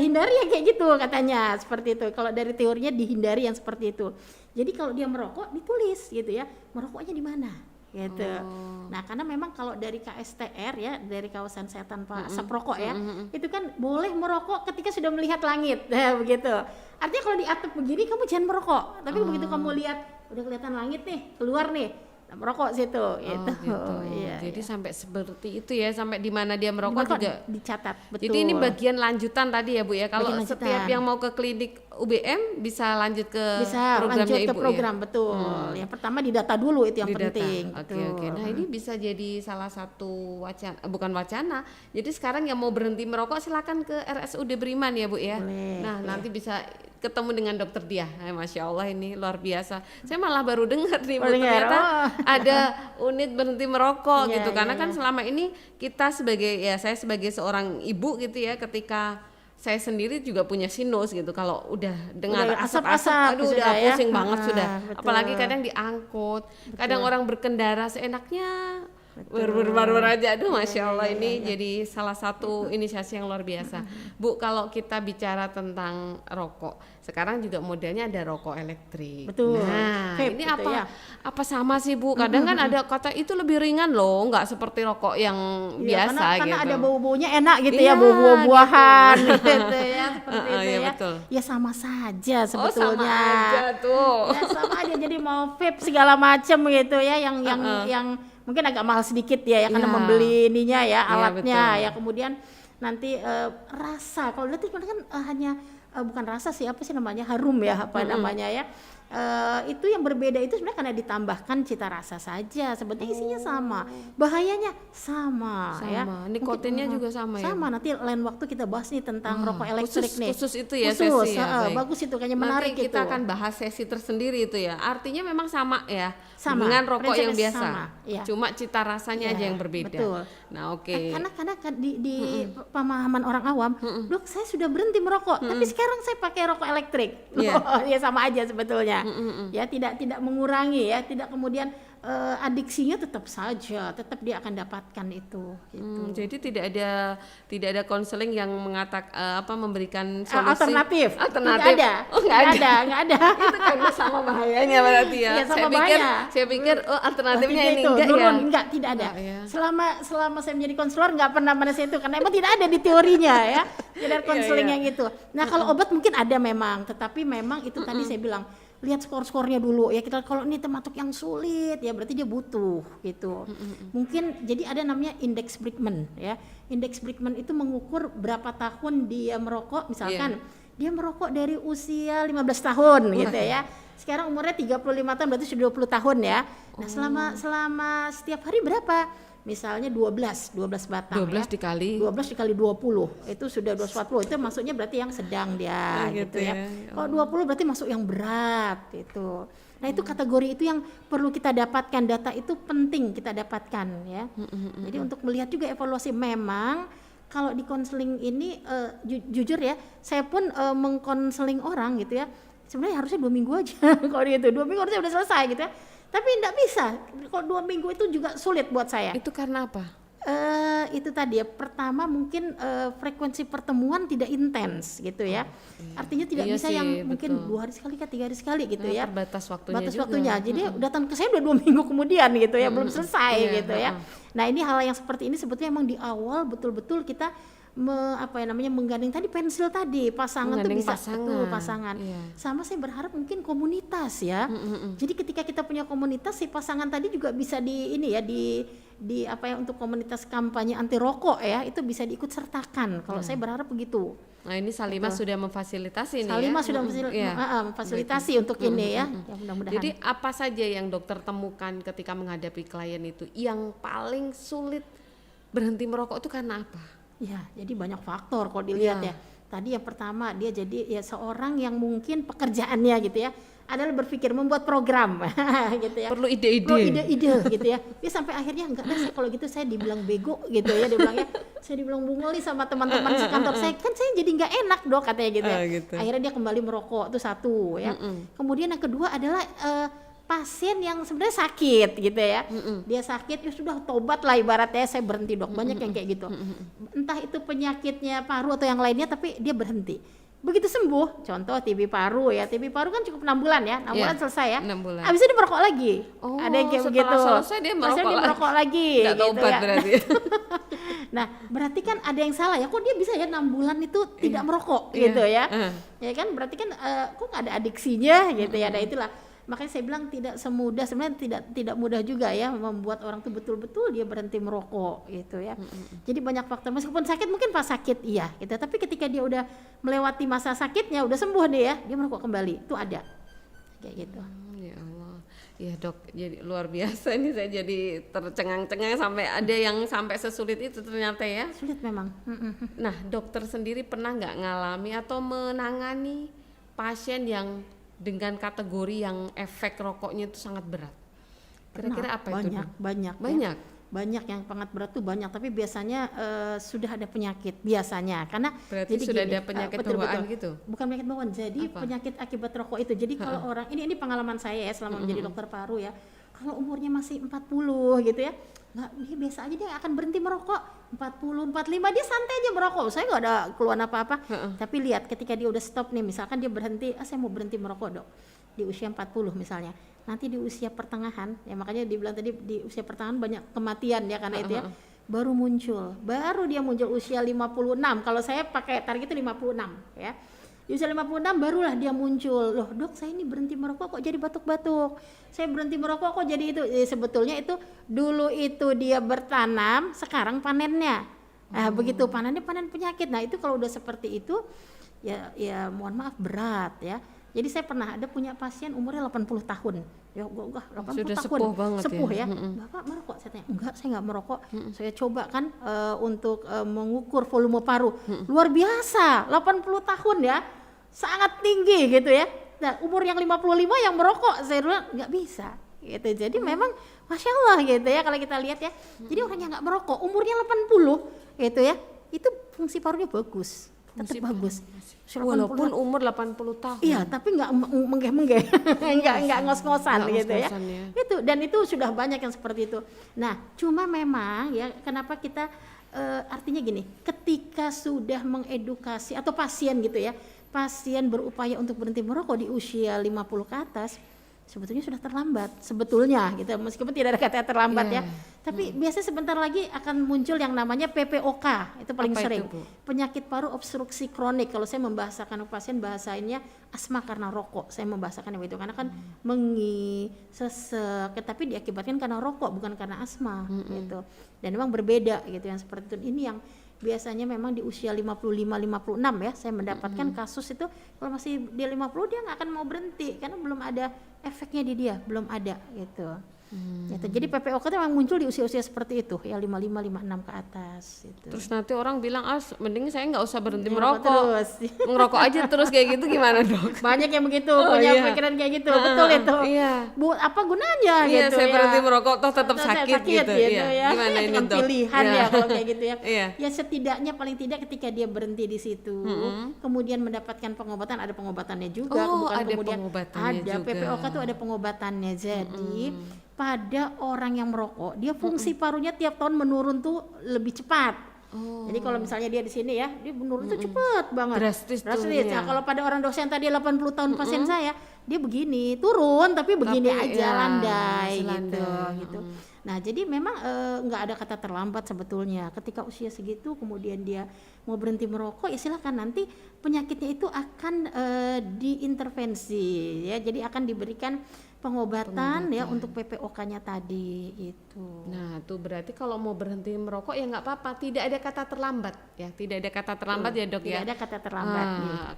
hindari yang kayak gitu katanya, seperti itu. Kalau dari teorinya dihindari yang seperti itu. Jadi kalau dia merokok ditulis gitu ya, merokoknya di mana gitu. Nah karena memang kalau dari KSTR ya, dari kawasan sehat tanpa asap rokok ya, itu kan boleh merokok ketika sudah melihat langit, begitu. Artinya kalau di atap begini kamu jangan merokok, tapi begitu kamu lihat udah kelihatan langit nih, keluar nih, merokok situ, gitu. Iya, Jadi sampai seperti itu ya, sampai di mana dia merokok merokok juga dicatat, betul. Jadi ini bagian lanjutan tadi ya Bu ya. Kalau Bagian lanjutan. setiap yang mau ke klinik UBM bisa lanjut ke Bisa programnya lanjut ke Ibu program, ya? betul. Yang pertama di data dulu itu yang Di data. penting. Oke, betul. oke. Nah, ini bisa jadi salah satu wacana, bukan wacana. Jadi sekarang yang mau berhenti merokok silakan ke RSUD Beriman ya, Bu ya. Boleh, Nah, ya. nanti bisa ketemu dengan dokter Diah. Masya Allah, ini luar biasa. Saya malah baru dengar nih, Bu, Baru dengar, ternyata oh. ada unit berhenti merokok Iya, gitu. Karena iya, kan iya. selama ini kita saya sebagai seorang ibu gitu ya, ketika saya sendiri juga punya sinus gitu. Kalau udah dengar Udah asap-asap, asap-asap aduh sudah udah ya. pusing banget sudah. Betul. Apalagi kadang diangkut, kadang orang berkendara seenaknya, Betul. berbar aja. Aduh, Masya Allah, iya, ini jadi salah satu inisiasi yang luar biasa. Bu, kalau kita bicara tentang rokok, sekarang juga modelnya ada rokok elektrik. Betul. Nah, Vape ini gitu apa ya. apa sama sih, Bu? Kadang kan ada kata itu lebih ringan loh, nggak seperti rokok yang Iya, biasa karena gitu. ada bau-baunya enak gitu Iya, ya, bau buah-buahan gitu. gitu ya, seperti itu Iya, ya. betul. Ya sama saja Oh, sama sebetulnya. aja tuh. Ya sama aja, jadi mau vape segala macam gitu ya, yang mungkin agak mahal sedikit ya, karena Iya. membeli ininya ya, Iya, alatnya betul. ya. Kemudian nanti rasa, kalau lihat itu kan hanya bukan rasa sih, apa sih namanya, harum ya, apa namanya ya. Itu yang berbeda itu sebenarnya karena ditambahkan cita rasa saja, sebetulnya isinya sama, bahayanya sama, ya. Sama. Nikotinnya Mungkin, juga sama ya, sama. Nanti lain waktu kita bahas nih tentang rokok elektrik khusus, nih. khusus itu ya Khusus, sesi ya, baik. bagus itu, kayaknya Nanti menarik kita itu. akan bahas sesi tersendiri itu ya. Artinya memang sama ya, Sama, dengan rokok yang prinsipnya biasa. sama, iya. Cuma cita rasanya Iya, aja yang berbeda. betul. Nah, oke. Karena kan di pemahaman orang awam, "Dok, saya sudah berhenti merokok, tapi sekarang saya pakai rokok elektrik." Iya. Ya sama aja sebetulnya. Ya tidak mengurangi ya, tidak kemudian adiksinya tetap saja, tetap dia akan dapatkan itu gitu. Jadi tidak ada konseling yang memberikan solusi Alternatif. alternatif. Nggak ada. Oh, nggak ada. Nggak ada. Itu karena sama bahayanya berarti ya. Iya, sama saya pikir bahaya. alternatifnya Tidak ini itu, enggak nurun, ya. enggak, tidak ada. Enggak ya. Selama saya menjadi konselor nggak pernah manas itu, karena emang tidak ada di teorinya ya. Tidak ada konseling Iya. yang itu. Nah, kalau obat mungkin ada memang, tetapi memang itu tadi saya bilang, lihat skor-skornya dulu ya. Kita kalau ini termasuk yang sulit ya, berarti dia butuh gitu. Mungkin jadi ada namanya indeks Brickman ya. Indeks Brickman itu mengukur berapa tahun dia merokok, misalkan dia merokok dari usia 15 tahun gitu ya. Sekarang umurnya 35 tahun, berarti sudah 20 tahun ya. Nah, selama setiap hari berapa? Misalnya 12 batang 12 ya. dikali 12 dikali 20 itu sudah 240, itu maksudnya berarti yang sedang dia gitu ya. Kalau 20 berarti masuk yang berat itu. Nah, itu kategori itu yang perlu kita dapatkan, data itu penting kita dapatkan ya. Jadi untuk melihat juga evaluasi, memang kalau di konseling ini jujur ya, saya pun mengkonseling orang gitu ya. Sebenarnya harusnya 2 minggu aja kalau gitu, 2 minggu harusnya udah selesai gitu ya. Tapi enggak bisa, kalau 2 minggu itu juga sulit buat saya. itu karena apa? Itu tadi ya, pertama mungkin frekuensi pertemuan tidak intens gitu ya. Artinya tidak Iya bisa sih, yang mungkin betul. 2 hari sekali, 3 hari sekali gitu ya. Terbatas waktunya Batas juga. waktunya. Jadi datang ke saya udah 2 minggu kemudian gitu ya, belum selesai Iya, gitu ya. Nah, ini hal yang seperti ini sebetulnya emang di awal betul-betul kita menggandeng tadi pensil tadi, pasangan tuh Menggandeng bisa pasangan. betul pasangan. Iya. Sama saya berharap mungkin komunitas ya. Jadi ketika kita punya komunitas, si pasangan tadi juga bisa di ini ya, di apa ya, untuk komunitas kampanye anti rokok ya, itu bisa diikut sertakan. Kalau saya berharap begitu. Nah, ini Salimah sudah memfasilitasi nih Salimah ya. sudah Iya. memfasilitasi untuk ini ya. Ya mudah-mudahan. Jadi apa saja yang dokter temukan ketika menghadapi klien itu yang paling sulit berhenti merokok itu karena apa? Ya, jadi banyak faktor kalau dilihat Iya. ya. Tadi yang pertama, dia jadi ya seorang yang mungkin pekerjaannya gitu ya adalah berpikir membuat program gitu ya. Perlu ide-ide. Perlu ide-ide gitu ya. Dia sampai akhirnya enggak deh, kalau gitu saya dibilang bego gitu ya, dia bilang ya. Saya dibilang bungoli sama teman-teman sekantor saya, kan saya jadi nggak enak Dok katanya gitu ya. Gitu. Akhirnya dia kembali merokok, itu satu ya. Kemudian yang kedua adalah pasien yang sebenarnya sakit gitu ya. Dia sakit, ya sudah tobat lah ibaratnya, saya berhenti Dok. Banyak yang kayak gitu. Entah itu penyakitnya paru atau yang lainnya, tapi dia berhenti. Begitu sembuh, contoh TB paru ya. TB paru kan cukup 6 bulan ya, 6 Iya, bulan selesai ya. 6 bulan. Habis itu dia merokok lagi. Oh, Ada yang kayak setelah begitu. selesai dia merokok lagi. Nggak gitu tobat ya. berarti. Nah, berarti kan ada yang salah ya. Kok dia bisa ya 6 bulan itu tidak merokok gitu ya. Ya kan berarti kan kok nggak ada adiksinya gitu ya. Nah, itulah. Makanya saya bilang tidak semudah, sebenarnya tidak mudah juga ya membuat orang tuh betul-betul dia berhenti merokok gitu ya. Jadi banyak faktor, meskipun sakit mungkin pas sakit iya gitu, tapi ketika dia udah melewati masa sakitnya, udah sembuh dia merokok kembali, itu ada kayak gitu. Ya Allah, ya dok, jadi luar biasa ini, saya jadi tercengang-cengang sampai ada yang sampai sesulit itu ternyata ya. Sulit memang. Nah, dokter sendiri pernah nggak ngalami atau menangani pasien yang dengan kategori yang efek rokoknya itu sangat berat? Kira-kira apa itu? Banyak. Banyak yang sangat berat tuh banyak, tapi biasanya sudah ada penyakit biasanya, karena berarti jadi sudah gini, ada penyakit betul. bawaan gitu? Bukan penyakit bawaan, jadi Apa? penyakit akibat rokok itu. Jadi kalau orang ini pengalaman saya ya selama menjadi dokter paru ya, kalau umurnya masih 40 gitu ya, nggak, dia biasa aja dia akan berhenti merokok 40, 45 dia santai aja merokok, saya nggak ada keluhan apa-apa. Tapi lihat ketika dia udah stop nih, misalkan dia berhenti, saya mau berhenti merokok dok di usia 40 misalnya, nanti di usia pertengahan ya, makanya dibilang tadi di usia pertengahan banyak kematian ya karena itu ya, baru dia muncul usia 56, kalau saya pakai target itu 56 ya. Di usia 56 barulah dia muncul, loh dok saya ini berhenti merokok kok jadi batuk-batuk, saya berhenti merokok kok jadi itu. Sebetulnya itu dulu itu dia bertanam, sekarang panennya. Nah begitu panennya, panen penyakit. Nah itu kalau udah seperti itu ya mohon maaf berat ya. Jadi saya pernah ada punya pasien umurnya 80 tahun. Ya gua 80 sudah tahun. sepuh banget sepuh ya. ya. Bapak merokok? Saya tanya, enggak saya enggak merokok. Saya coba kan untuk mengukur volume paru. Luar biasa, 80 tahun ya. Sangat tinggi gitu ya. Nah, umur yang 55 yang merokok saya bilang enggak bisa. Gitu. Jadi memang Masya Allah gitu ya kalau kita lihat ya. Jadi orang yang enggak merokok umurnya 80 gitu ya. Itu fungsi parunya bagus. Tetap bagus. Walaupun umur 80 tahun. Iya, tapi enggak menggeh-menggeh. enggak ngos-ngosan gitu ya. Itu, dan itu sudah banyak yang seperti itu. Nah, cuma memang ya kenapa kita artinya gini, ketika sudah mengedukasi atau pasien gitu ya, pasien berupaya untuk berhenti merokok di usia 50 ke atas, sebetulnya sudah terlambat sebetulnya gitu, meskipun tidak ada kata terlambat ya. Tapi biasanya sebentar lagi akan muncul yang namanya PPOK, itu paling apa sering itu, penyakit paru obstruksi kronik. Kalau saya membahasakan pasien bahasainnya asma karena rokok, saya membahasakan itu karena kan mengi, sesek, tapi diakibatkan karena rokok bukan karena asma gitu. Dan memang berbeda gitu yang seperti itu. Ini yang biasanya memang di usia 55-56 ya saya mendapatkan kasus itu, kalau masih di 50 dia nggak akan mau berhenti karena belum ada efeknya di dia, belum ada gitu. Gitu. Jadi PPOK itu memang muncul di usia-usia seperti itu ya, 55-56 ke atas gitu. Terus nanti orang bilang mending saya nggak usah berhenti Merokok merokok, terus. ngerokok aja terus kayak gitu, gimana dok? Banyak yang begitu, punya pikiran kayak gitu. Betul itu. Iya. Apa gunanya Iya, gitu saya ya. berhenti merokok toh tetap Terus sakit gitu. Iya. ya. Gimana ini Dengan dok? pilihan Iya. ya kalau kayak gitu ya. Iya. Ya setidaknya paling tidak ketika dia berhenti di situ, kemudian mendapatkan pengobatan, ada pengobatannya juga. Oh, bukan ada kemudian pengobatannya ada juga. PPOK tuh ada pengobatannya. Jadi pada orang yang merokok, dia fungsi parunya tiap tahun menurun tuh lebih cepat. Jadi kalau misalnya dia di sini ya, dia menurun tuh cepat banget. Drastis turunnya. Nah, kalau pada orang dosen tadi 80 tahun pasien saya, dia begini, turun tapi begini Tapi, aja ya, landai selandai. gitu. Nah, jadi memang nggak ada kata terlambat sebetulnya. Ketika usia segitu kemudian dia mau berhenti merokok, ya silakan, nanti penyakitnya itu akan diintervensi ya. Jadi akan diberikan pengobatan ya untuk PPOK-nya tadi itu. Nah, tuh berarti kalau mau berhenti merokok ya nggak apa-apa, tidak ada kata terlambat ya, tidak ada kata terlambat ya dok ya. Tidak ada kata terlambat.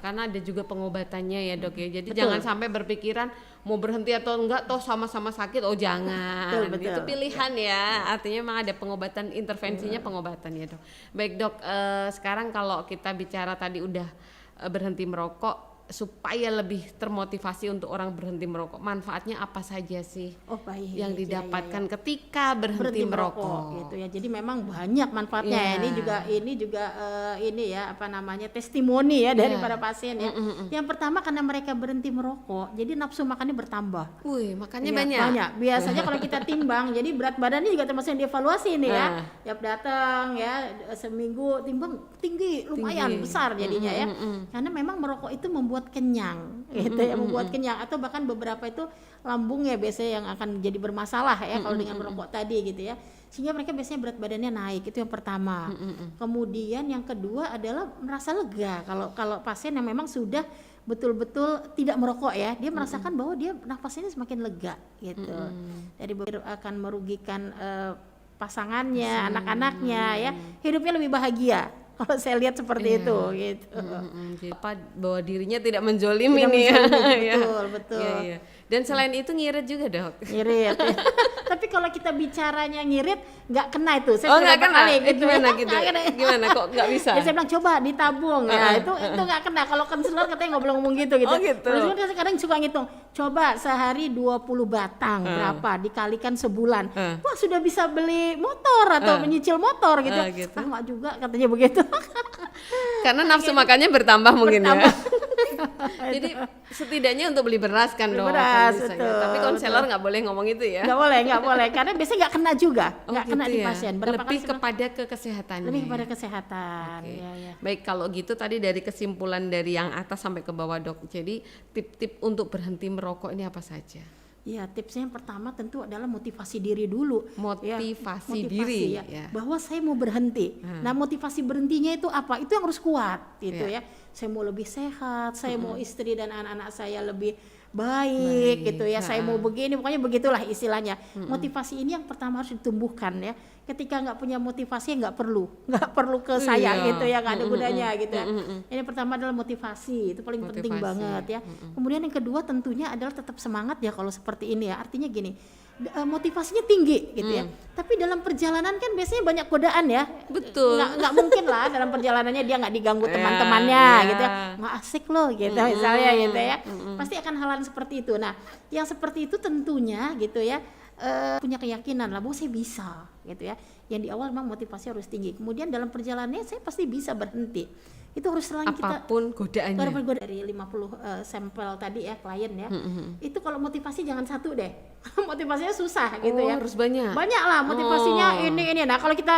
Karena ada juga pengobatannya ya dok ya. Jadi Betul. jangan sampai berpikiran mau berhenti atau enggak, toh sama-sama sakit, oh jangan. Betul. Itu pilihan ya. Artinya memang ada pengobatan, intervensinya pengobatan ya dok. Baik dok, sekarang kalau kita bicara tadi udah berhenti merokok, supaya lebih termotivasi untuk orang berhenti merokok, manfaatnya apa saja sih yang didapatkan ketika berhenti merokok gitu ya. Jadi memang banyak manfaatnya. Ini juga ini ya apa namanya, testimoni ya dari para pasien ya. Yang pertama, karena mereka berhenti merokok, jadi nafsu makannya bertambah. Wih, makannya Ya, banyak. Biasanya kalau kita timbang, jadi berat badannya juga termasuk yang dievaluasi nih ya. Tiap datang ya seminggu timbang tinggi, lumayan besar jadinya ya. Karena memang merokok itu membuat kenyang gitu ya, membuat kenyang, atau bahkan beberapa itu lambungnya biasanya yang akan jadi bermasalah ya kalau dengan merokok tadi gitu ya, sehingga mereka biasanya berat badannya naik. Itu yang pertama. Kemudian yang kedua adalah merasa lega kalau pasien yang memang sudah betul-betul tidak merokok ya, dia merasakan bahwa dia nafasnya semakin lega gitu. Jadi akan merugikan pasangannya, anak-anaknya ya, hidupnya lebih bahagia. Kalau saya lihat seperti itu gitu. Jadi apa bahwa dirinya tidak menzolimi Tidak nih ya. menzolimi, Ya. betul. Iya, iya. Dan selain itu ngirit juga dok. Ngirit ya. Tapi kalau kita bicaranya ngirit nggak kena itu. Saya Oh sudah nggak berapa kena? kali gitu Gimana ya. gitu? Nggak kena. Gimana kok nggak bisa? Ya saya bilang coba ditabung ya, itu nggak kena. Kalau konselor katanya nggak boleh ngomong gitu. Oh, gitu. Konselor kadang suka ngitung, coba sehari 20 batang berapa dikalikan sebulan. Wah sudah bisa beli motor atau menyicil motor gitu. Gitu. Ah nggak juga katanya begitu. Karena nafsu makannya bertambah mungkin Bertambah. ya. Jadi setidaknya untuk beli beras kan Beli dok. beras, misalnya. betul, Tapi konselor nggak boleh ngomong itu ya. Nggak boleh, karena biasanya nggak kena juga, nggak kena gitu di ya. pasien. Berapa Lebih kali saya bilang, kepada ke kesehatannya. lebih kepada kesehatan. Oke. Ya. Baik kalau gitu tadi dari kesimpulan dari yang atas sampai ke bawah dok. Jadi tip-tip untuk berhenti merokok ini apa saja? Ya, tipsnya yang pertama tentu adalah motivasi diri dulu. Motivasi diri, ya. ya. Bahwa saya mau berhenti. Nah, motivasi berhentinya itu apa? Itu yang harus kuat, gitu ya. Saya mau lebih sehat, saya mau istri dan anak-anak saya lebih baik gitu ya. Saya mau begini, pokoknya begitulah istilahnya. Motivasi ini yang pertama harus ditumbuhkan ya. Ketika nggak punya motivasi nggak perlu ke saya gitu ya, nggak ada gunanya gitu ya. Ini pertama adalah motivasi, itu paling penting banget ya. Kemudian yang kedua tentunya adalah tetap semangat ya kalau seperti ini ya. Artinya gini, motivasinya tinggi gitu ya. Tapi dalam perjalanan kan biasanya banyak godaan ya. Betul. Nggak mungkin lah dalam perjalanannya dia nggak diganggu teman-temannya gitu ya. Nggak asik loh gitu misalnya gitu ya. Pasti akan hal-hal seperti itu. Nah, yang seperti itu tentunya gitu ya punya keyakinan lah bahwa saya bisa gitu ya. Yang di awal memang motivasi harus tinggi. Kemudian dalam perjalanannya saya pasti bisa berhenti. Itu harus selain apapun godaannya. dari 50 sampel tadi ya klien ya. Itu kalau motivasi jangan satu deh. Motivasinya susah gitu ya. Harus banyak. Banyak lah motivasinya ini. Nah, kalau kita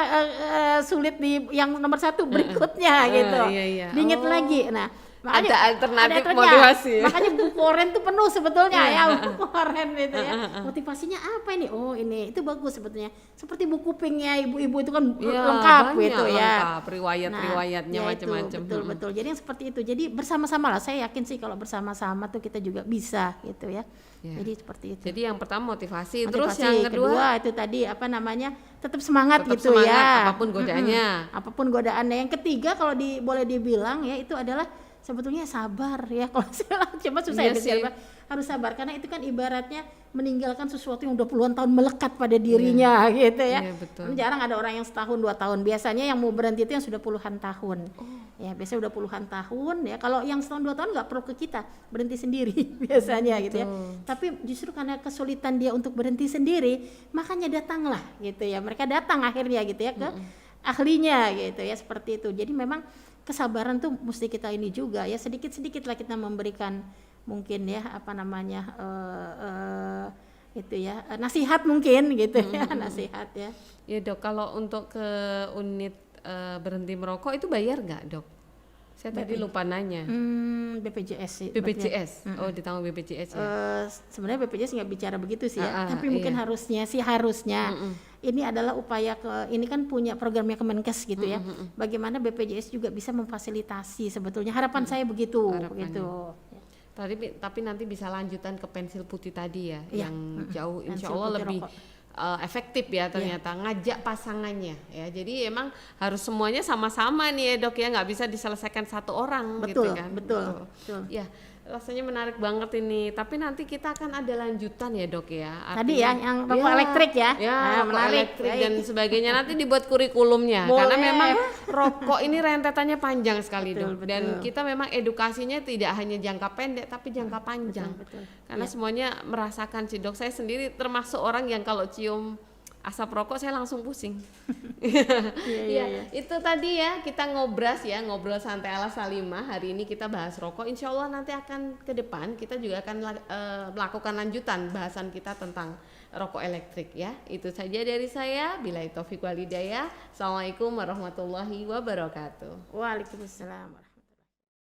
sulit di yang nomor satu berikutnya gitu. Iya. Diinget lagi. Nah, makanya, ada alternatif ada motivasi. Makanya buku oren tuh penuh sebetulnya ya, buku oren gitu ya. Motivasinya apa ini? Oh, ini itu bagus sebetulnya. Seperti buku pinknya ibu-ibu itu kan lengkap gitu ya. Lengkap, riwayat-riwayatnya ya macam-macam. Betul. Jadi yang seperti itu. Jadi bersama-sama lah. Saya yakin sih kalau bersama-sama tuh kita juga bisa gitu ya. Jadi seperti itu. Jadi yang pertama motivasi. Terus yang kedua itu tadi apa namanya? Tetap semangat tetap gitu semangat, ya. apapun godaannya. Apapun godaannya. Yang ketiga kalau boleh dibilang ya itu adalah sebetulnya sabar ya. Kalau saya cuma susah ya bicara, harus sabar karena itu kan ibaratnya meninggalkan sesuatu yang udah puluhan tahun melekat pada dirinya gitu ya. Betul. Jarang ada orang yang setahun 2 tahun. Biasanya yang mau berhenti itu yang sudah puluhan tahun. Ya biasanya udah puluhan tahun ya. Kalau yang setahun 2 tahun nggak perlu ke kita, berhenti sendiri biasanya gitu ya. Tapi justru karena kesulitan dia untuk berhenti sendiri, makanya datanglah gitu ya. Mereka datang akhirnya gitu ya ke ahlinya gitu ya, seperti itu. Jadi memang kesabaran tuh mesti kita ini juga ya, sedikit-sedikit lah kita memberikan mungkin ya apa namanya itu ya nasihat mungkin gitu ya, nasihat ya. Ya dok, kalau untuk ke unit berhenti merokok itu bayar nggak dok? Saya tadi lupa nanya. BPJS sih. BPJS, oh ditanggung BPJS ya. Sebenarnya BPJS nggak bicara begitu sih ya, tapi mungkin harusnya. Ini adalah upaya ini kan punya programnya Kemenkes gitu ya. Bagaimana BPJS juga bisa memfasilitasi sebetulnya. Harapan saya begitu. Tapi nanti bisa lanjutan ke pensil putih tadi ya, yang jauh insya Allah lebih efektif ya ternyata ngajak pasangannya ya. Jadi emang harus semuanya sama-sama nih ya dok ya, nggak bisa diselesaikan satu orang gitu kan. Betul. Ya rasanya menarik banget ini, tapi nanti kita akan ada lanjutan ya dok ya. Tadi ya yang rokok elektrik ya, menarik elektrik dan sebagainya nanti dibuat kurikulumnya. Karena memang rokok ini rentetannya panjang sekali dok. Dan kita memang edukasinya tidak hanya jangka pendek tapi jangka panjang. Karena semuanya merasakan sih dok. Saya sendiri termasuk orang yang kalau cium asap rokok saya langsung pusing. Itu tadi ya kita ngobrol santai ala Salimah. Hari ini kita bahas rokok. Insya Allah nanti akan ke depan kita juga akan melakukan lanjutan bahasan kita tentang rokok elektrik ya. Itu saja dari saya. Billahi taufiq wal hidayah. Assalamualaikum warahmatullahi wabarakatuh. Waalaikumsalam.